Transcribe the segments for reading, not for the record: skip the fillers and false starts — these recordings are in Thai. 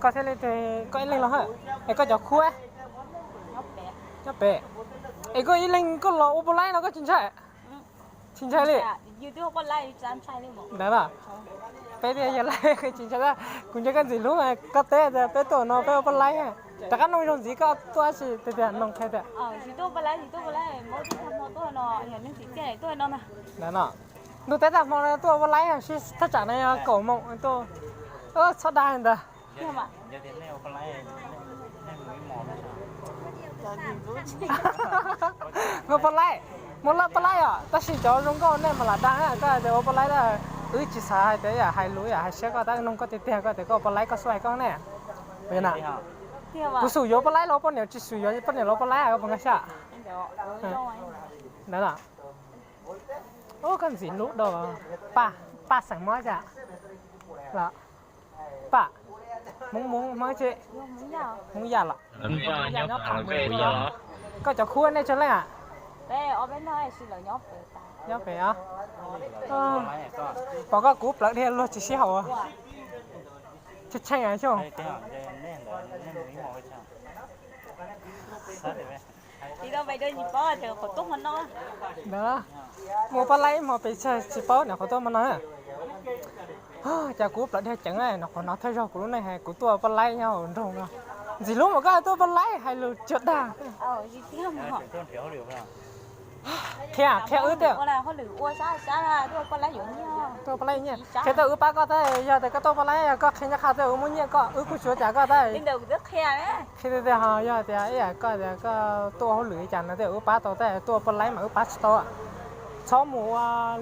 có thế lên thì có lên lo hả ấy có chọc khuê nhóc bể ấy có lên có lo ô lai nó có chính xác đi YouTube có like dám sai lên một đấy là bé thì giờ lại chính xác là cũng chưa cần gì lúc này có té giờ bé tổ nó bé ô lai haแต่ก็น้องยงสีก็ตัวสิแต่น้องแค่แต่YouTube có like mỗi thứ mộtตัวnó hiện những gì cái nàyตัวnó mà นั่นน่ะดูแต่มองตัวโอlaiอ่ะสิถ้าจากในเก่ามองตัวชอบได้เด้อ thế mà giờ thì neo có lấy neo mũi mòn ngô bò lai một lần bò lai à ta chỉ cho rong con này mà là đang à cái bò lai là chỉ xả hay thế à hay lúi à hay xe có ta nông có tiền tiền có thể có bò lai có xoay con này vậy nè thế màกูสูยบไล่เราปนเนี่ยจิสูยปนเนี่ยเราปนไล่ก็เป็นไงใช่นั่นแหละโอ้กันสิลูกดอป้าสั่งม้อจ้ะละป้ามุ้งม้อเจ๊มุ้งยาละยาเนาะผักมือก็จะคั่วในจังเลยอ่ะ đây ở bên đây xin lỗi nhóc về ta ย่อไปอ่ะบอกก็กูเปล่าเนี่ยรถจะเชี่ยวอ่ะจะใช่ไงช่วง thì đâu vậy đâu gì có thì có tốt hơn nó เด้อมัวปลาไหลมัวไปใช้สิเป้าเนี่ยเขาตัวมันนะจะกูปลาเดียวจังไงเนาะเขาเนาะถ้าเรากูรู้ในให้กูตัวปลาไหลเนาะตรงเนาะสิรู้มันก็ตัวปลาไหลให้รู้จุดด่า gì thế màแค่อึดเดียว có là có lử ua xa ra thôi con lấy dưỡng nhau ตัวปลาไหลเนี่ยแค่ตัวอึดป้าก็ได้ยาแต่ก็ตัวปลาไหลก็แค่จะขาดตัวอึดมันเนี่ยก็อึดกูชัวจ่าก็ได้ lên đầu rất khe đấy แค่แต่หายาแต่ไอ้ก็แต่ก็ตัวเขาหลือจันนะแต่อึดป้าตัวแต่ตัวปลาไหลมาอึดป้าตัวชอบหมู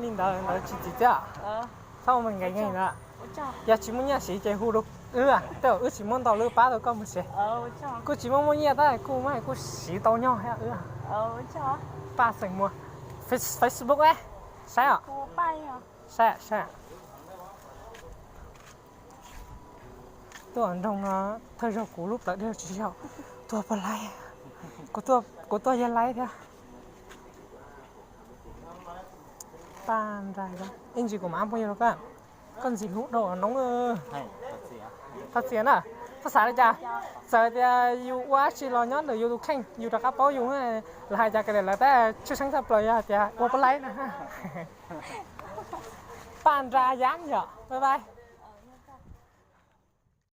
ลินดาจีจ้าชอบมันไงไงนะอยากชิมมันเนี่ยสีใจหูดูแต่ชิมมันต่อหรือป้าตัวก็ไม่ใช่กูชิมมันเนี่ยได้กูไม่กูสีตัวเนี่ยฮะป้าสั่งมัว Facebook ไอ้ใช่อ่ะใช่ตัวอันตรงนะเธอจะกูรูปแล้วเดี๋ยวจะเช่าตัวปลาไหลกูตัวยันไหลเถอะป้านไรกันเอ็งจีกูมาพูดยังไงกันสิลูกดอกน้องภาษาน่ะภาษาอะไรจ้ะgiờ thìอยู่ว่าชีรอย้อนหรืออยู่ดูแข่งอยู่ตะกับเป้าอยู่ไงหลายจากกันเลยแต่ชื่อช่างทับเลยอ่ะจ้ะวัวปลาไหลนะฮะปานรายังเหรอบ๊ายบาย